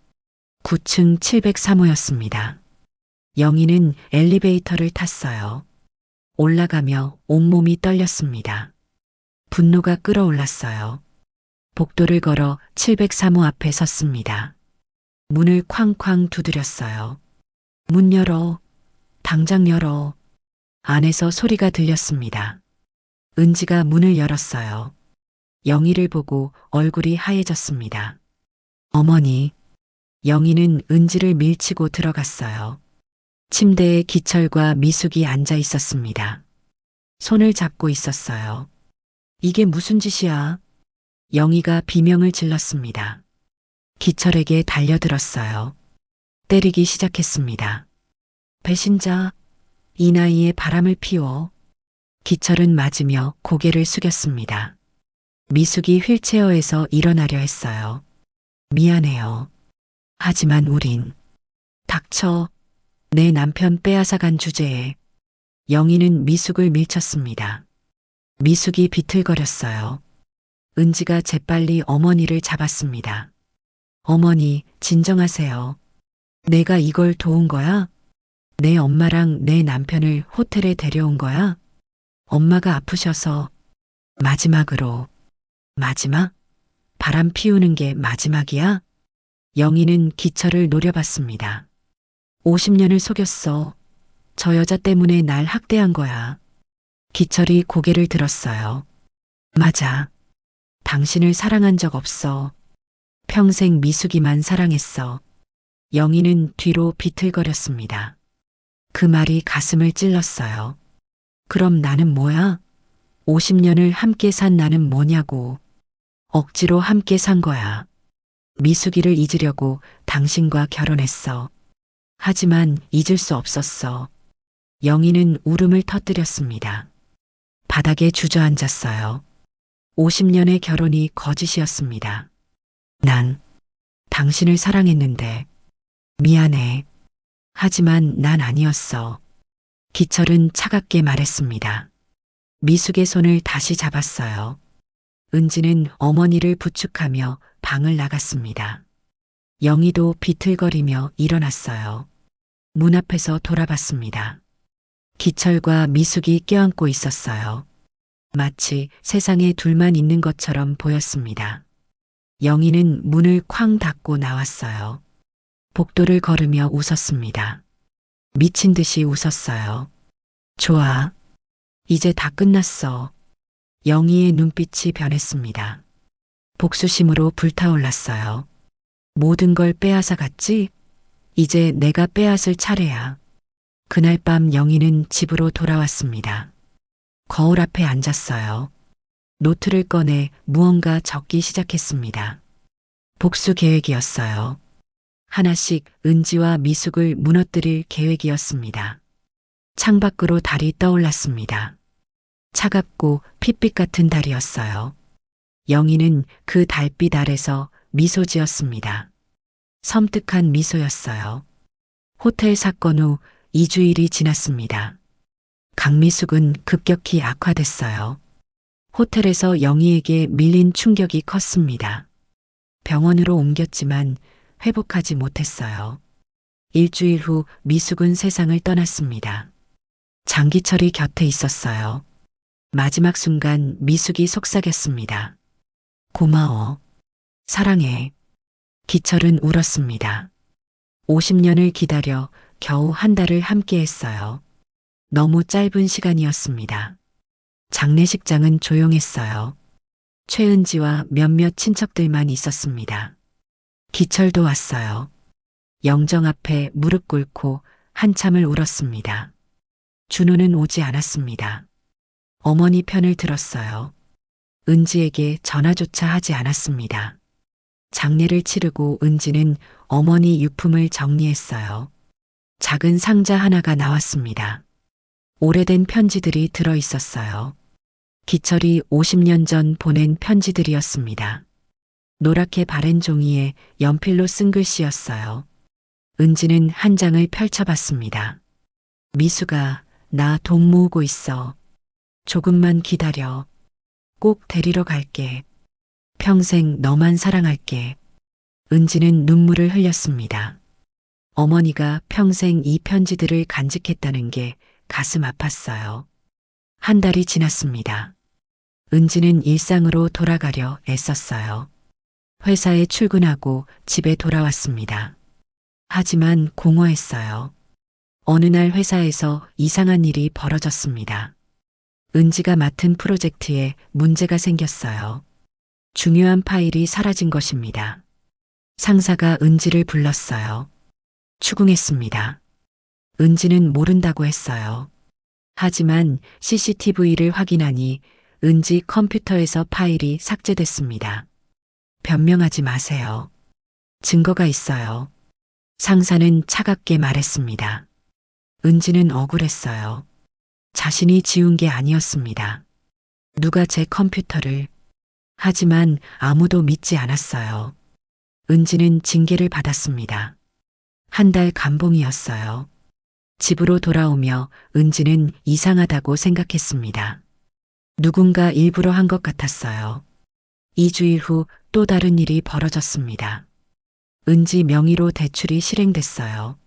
9층 703호였습니다. 영희는 엘리베이터를 탔어요. 올라가며 온몸이 떨렸습니다. 분노가 끓어올랐어요. 복도를 걸어 703호 앞에 섰습니다. 문을 쾅쾅 두드렸어요. 문 열어. 당장 열어. 안에서 소리가 들렸습니다. 은지가 문을 열었어요. 영희를 보고 얼굴이 하얘졌습니다. 어머니. 영희는 은지를 밀치고 들어갔어요. 침대에 기철과 미숙이 앉아 있었습니다. 손을 잡고 있었어요. 이게 무슨 짓이야? 영희가 비명을 질렀습니다. 기철에게 달려들었어요. 때리기 시작했습니다. 배신자, 이 나이에 바람을 피워. 기철은 맞으며 고개를 숙였습니다. 미숙이 휠체어에서 일어나려 했어요. 미안해요. 하지만 우린. 닥쳐. 내 남편 빼앗아간 주제에. 영희는 미숙을 밀쳤습니다. 미숙이 비틀거렸어요. 은지가 재빨리 어머니를 잡았습니다. 어머니, 진정하세요. 내가 이걸 도운 거야? 내 엄마랑 내 남편을 호텔에 데려온 거야? 엄마가 아프셔서. 마지막으로. 마지막? 바람 피우는 게 마지막이야? 영희는 기철을 노려봤습니다. 50년을 속였어. 저 여자 때문에 날 학대한 거야. 기철이 고개를 들었어요. 맞아. 당신을 사랑한 적 없어. 평생 미숙이만 사랑했어. 영희는 뒤로 비틀거렸습니다. 그 말이 가슴을 찔렀어요. 그럼 나는 뭐야? 50년을 함께 산 나는 뭐냐고. 억지로 함께 산 거야. 미숙이를 잊으려고 당신과 결혼했어. 하지만 잊을 수 없었어. 영희는 울음을 터뜨렸습니다. 바닥에 주저앉았어요. 50년의 결혼이 거짓이었습니다. 난 당신을 사랑했는데 미안해. 하지만 난 아니었어. 기철은 차갑게 말했습니다. 미숙의 손을 다시 잡았어요. 은지는 어머니를 부축하며 방을 나갔습니다. 영희도 비틀거리며 일어났어요. 문 앞에서 돌아봤습니다. 기철과 미숙이 껴안고 있었어요. 마치 세상에 둘만 있는 것처럼 보였습니다. 영희는 문을 쾅 닫고 나왔어요. 복도를 걸으며 웃었습니다. 미친 듯이 웃었어요. 좋아. 이제 다 끝났어. 영희의 눈빛이 변했습니다. 복수심으로 불타올랐어요. 모든 걸 빼앗아 갔지? 이제 내가 빼앗을 차례야. 그날 밤 영희는 집으로 돌아왔습니다. 거울 앞에 앉았어요. 노트를 꺼내 무언가 적기 시작했습니다. 복수 계획이었어요. 하나씩 은지와 미숙을 무너뜨릴 계획이었습니다. 창밖으로 달이 떠올랐습니다. 차갑고 핏빛 같은 달이었어요. 영희는 그 달빛 아래서 미소 지었습니다. 섬뜩한 미소였어요. 호텔 사건 후 2주일이 지났습니다. 강미숙은 급격히 악화됐어요. 호텔에서 영희에게 밀린 충격이 컸습니다. 병원으로 옮겼지만 회복하지 못했어요. 일주일 후 미숙은 세상을 떠났습니다. 장기철이 곁에 있었어요. 마지막 순간 미숙이 속삭였습니다. 고마워. 사랑해. 기철은 울었습니다. 50년을 기다려 겨우 한 달을 함께했어요. 너무 짧은 시간이었습니다. 장례식장은 조용했어요. 최은지와 몇몇 친척들만 있었습니다. 기철도 왔어요. 영정 앞에 무릎 꿇고 한참을 울었습니다. 준호는 오지 않았습니다. 어머니 편을 들었어요. 은지에게 전화조차 하지 않았습니다. 장례를 치르고 은지는 어머니 유품을 정리했어요. 작은 상자 하나가 나왔습니다. 오래된 편지들이 들어 있었어요. 기철이 50년 전 보낸 편지들이었습니다. 노랗게 바랜 종이에 연필로 쓴 글씨였어요. 은지는 한 장을 펼쳐봤습니다. 미수가 나 돈 모으고 있어. 조금만 기다려. 꼭 데리러 갈게. 평생 너만 사랑할게. 은지는 눈물을 흘렸습니다. 어머니가 평생 이 편지들을 간직했다는 게 가슴 아팠어요. 한 달이 지났습니다. 은지는 일상으로 돌아가려 애썼어요. 회사에 출근하고 집에 돌아왔습니다. 하지만 공허했어요. 어느 날 회사에서 이상한 일이 벌어졌습니다. 은지가 맡은 프로젝트에 문제가 생겼어요. 중요한 파일이 사라진 것입니다. 상사가 은지를 불렀어요. 추궁했습니다. 은지는 모른다고 했어요. 하지만 CCTV를 확인하니 은지 컴퓨터에서 파일이 삭제됐습니다. 변명하지 마세요. 증거가 있어요. 상사는 차갑게 말했습니다. 은지는 억울했어요. 자신이 지운 게 아니었습니다. 누가 제 컴퓨터를. 하지만 아무도 믿지 않았어요. 은지는 징계를 받았습니다. 한 달 감봉이었어요. 집으로 돌아오며 은지는 이상하다고 생각했습니다. 누군가 일부러 한 것 같았어요. 2주일 후 또 다른 일이 벌어졌습니다. 은지 명의로 대출이 실행됐어요.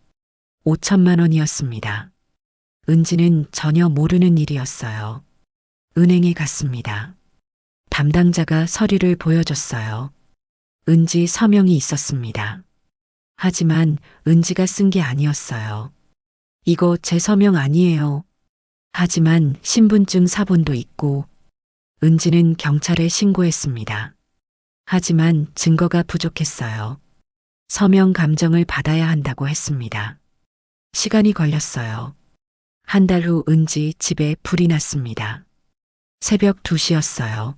5천만 원이었습니다. 은지는 전혀 모르는 일이었어요. 은행에 갔습니다. 담당자가 서류를 보여줬어요. 은지 서명이 있었습니다. 하지만 은지가 쓴 게 아니었어요. 이거 제 서명 아니에요. 하지만 신분증 사본도 있고. 은지는 경찰에 신고했습니다. 하지만 증거가 부족했어요. 서명 감정을 받아야 한다고 했습니다. 시간이 걸렸어요. 한 달 후 은지 집에 불이 났습니다. 새벽 2시였어요.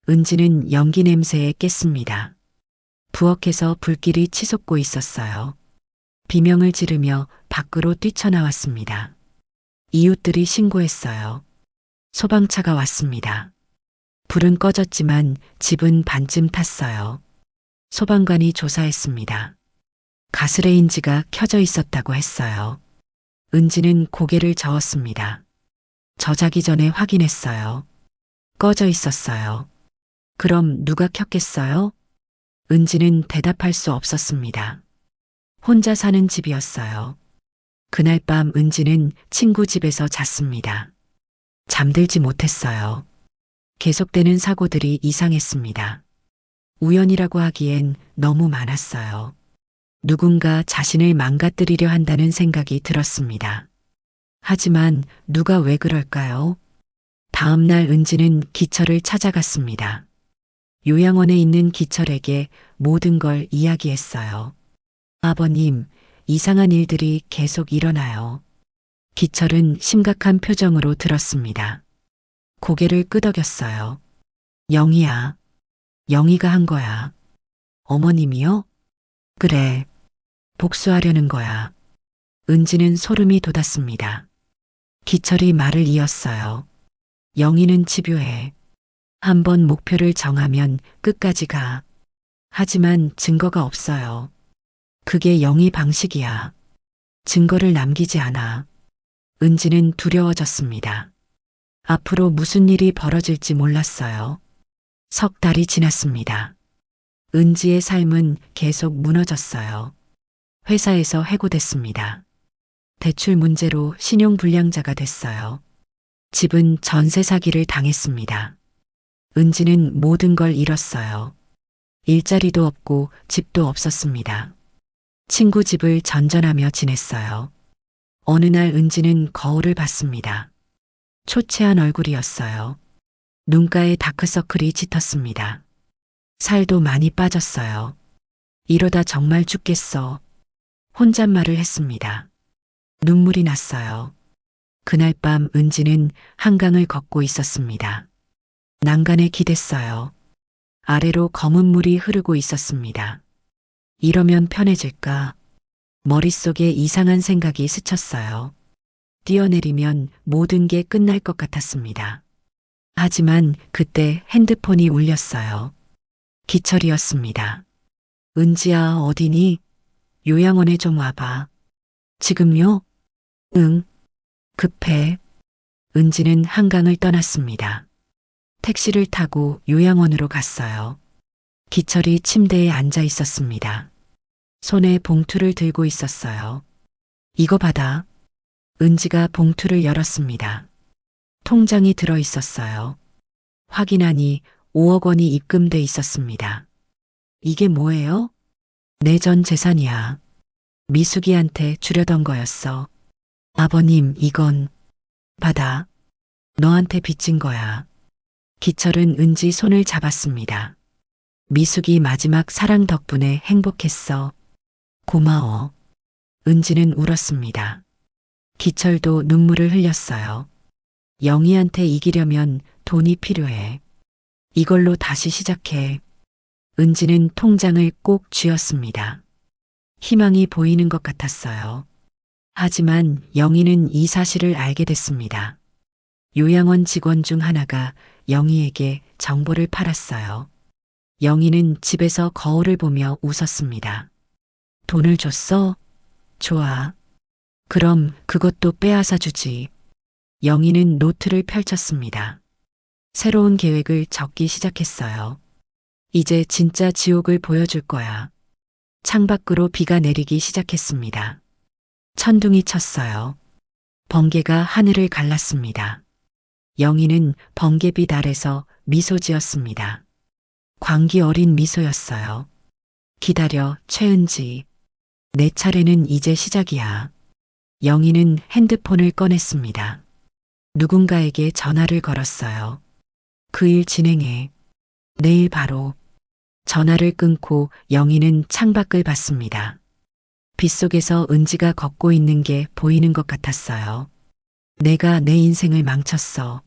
은지는 연기 냄새에 깼습니다. 부엌에서 불길이 치솟고 있었어요. 비명을 지르며 밖으로 뛰쳐나왔습니다. 이웃들이 신고했어요. 소방차가 왔습니다. 불은 꺼졌지만 집은 반쯤 탔어요. 소방관이 조사했습니다. 가스레인지가 켜져 있었다고 했어요. 은지는 고개를 저었습니다. 저자기 전에 확인했어요. 꺼져 있었어요. 그럼 누가 켰겠어요? 은지는 대답할 수 없었습니다. 혼자 사는 집이었어요. 그날 밤 은지는 친구 집에서 잤습니다. 잠들지 못했어요. 계속되는 사고들이 이상했습니다. 우연이라고 하기엔 너무 많았어요. 누군가 자신을 망가뜨리려 한다는 생각이 들었습니다. 하지만 누가 왜 그럴까요? 다음 날 은지는 기철을 찾아갔습니다. 요양원에 있는 기철에게 모든 걸 이야기했어요. 아버님, 이상한 일들이 계속 일어나요. 기철은 심각한 표정으로 들었습니다. 고개를 끄덕였어요. 영희야, 영희가 한 거야. 어머님이요? 그래, 복수하려는 거야. 은지는 소름이 돋았습니다. 기철이 말을 이었어요. 영희는 집요해. 한번 목표를 정하면 끝까지 가. 하지만 증거가 없어요. 그게 영희 방식이야. 증거를 남기지 않아. 은지는 두려워졌습니다. 앞으로 무슨 일이 벌어질지 몰랐어요. 석 달이 지났습니다. 은지의 삶은 계속 무너졌어요. 회사에서 해고됐습니다. 대출 문제로 신용불량자가 됐어요. 집은 전세 사기를 당했습니다. 은지는 모든 걸 잃었어요. 일자리도 없고 집도 없었습니다. 친구 집을 전전하며 지냈어요. 어느 날 은지는 거울을 봤습니다. 초췌한 얼굴이었어요. 눈가에 다크서클이 짙었습니다. 살도 많이 빠졌어요. 이러다 정말 죽겠어. 혼잣말을 했습니다. 눈물이 났어요. 그날 밤 은지는 한강을 걷고 있었습니다. 난간에 기댔어요. 아래로 검은 물이 흐르고 있었습니다. 이러면 편해질까? 머릿속에 이상한 생각이 스쳤어요. 뛰어내리면 모든 게 끝날 것 같았습니다. 하지만 그때 핸드폰이 울렸어요. 기철이었습니다. 은지야, 어디니? 요양원에 좀 와봐. 지금요? 응. 급해. 은지는 한강을 떠났습니다. 택시를 타고 요양원으로 갔어요. 기철이 침대에 앉아 있었습니다. 손에 봉투를 들고 있었어요. 이거 받아. 은지가 봉투를 열었습니다. 통장이 들어 있었어요. 확인하니 5억 원이 입금돼 있었습니다. 이게 뭐예요? 내 전 재산이야. 미숙이한테 주려던 거였어. 아버님, 이건 받아. 너한테 빚진 거야. 기철은 은지 손을 잡았습니다. 미숙이 마지막 사랑 덕분에 행복했어. 고마워. 은지는 울었습니다. 기철도 눈물을 흘렸어요. 영희한테 이기려면 돈이 필요해. 이걸로 다시 시작해. 은지는 통장을 꼭 쥐었습니다. 희망이 보이는 것 같았어요. 하지만 영희는 이 사실을 알게 됐습니다. 요양원 직원 중 하나가 영희에게 정보를 팔았어요. 영희는 집에서 거울을 보며 웃었습니다. 돈을 줬어? 좋아. 그럼 그것도 빼앗아 주지. 영희는 노트를 펼쳤습니다. 새로운 계획을 적기 시작했어요. 이제 진짜 지옥을 보여줄 거야. 창밖으로 비가 내리기 시작했습니다. 천둥이 쳤어요. 번개가 하늘을 갈랐습니다. 영희는 번개빛 아래서 미소 지었습니다. 광기 어린 미소였어요. 기다려, 최은지. 내 차례는 이제 시작이야. 영희는 핸드폰을 꺼냈습니다. 누군가에게 전화를 걸었어요. 그 일 진행해. 내일 바로. 전화를 끊고 영희는 창밖을 봤습니다. 빗속에서 은지가 걷고 있는 게 보이는 것 같았어요. 내가 내 인생을 망쳤어.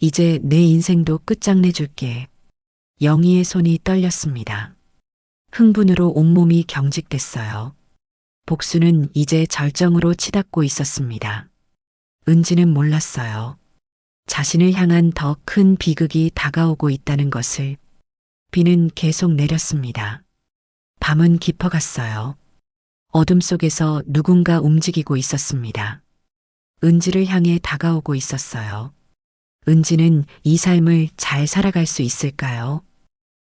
이제 내 인생도 끝장내 줄게. 영희의 손이 떨렸습니다. 흥분으로 온몸이 경직됐어요. 복수는 이제 절정으로 치닫고 있었습니다. 은지는 몰랐어요. 자신을 향한 더 큰 비극이 다가오고 있다는 것을. 비는 계속 내렸습니다. 밤은 깊어갔어요. 어둠 속에서 누군가 움직이고 있었습니다. 은지를 향해 다가오고 있었어요. 은지는 이 삶을 잘 살아갈 수 있을까요?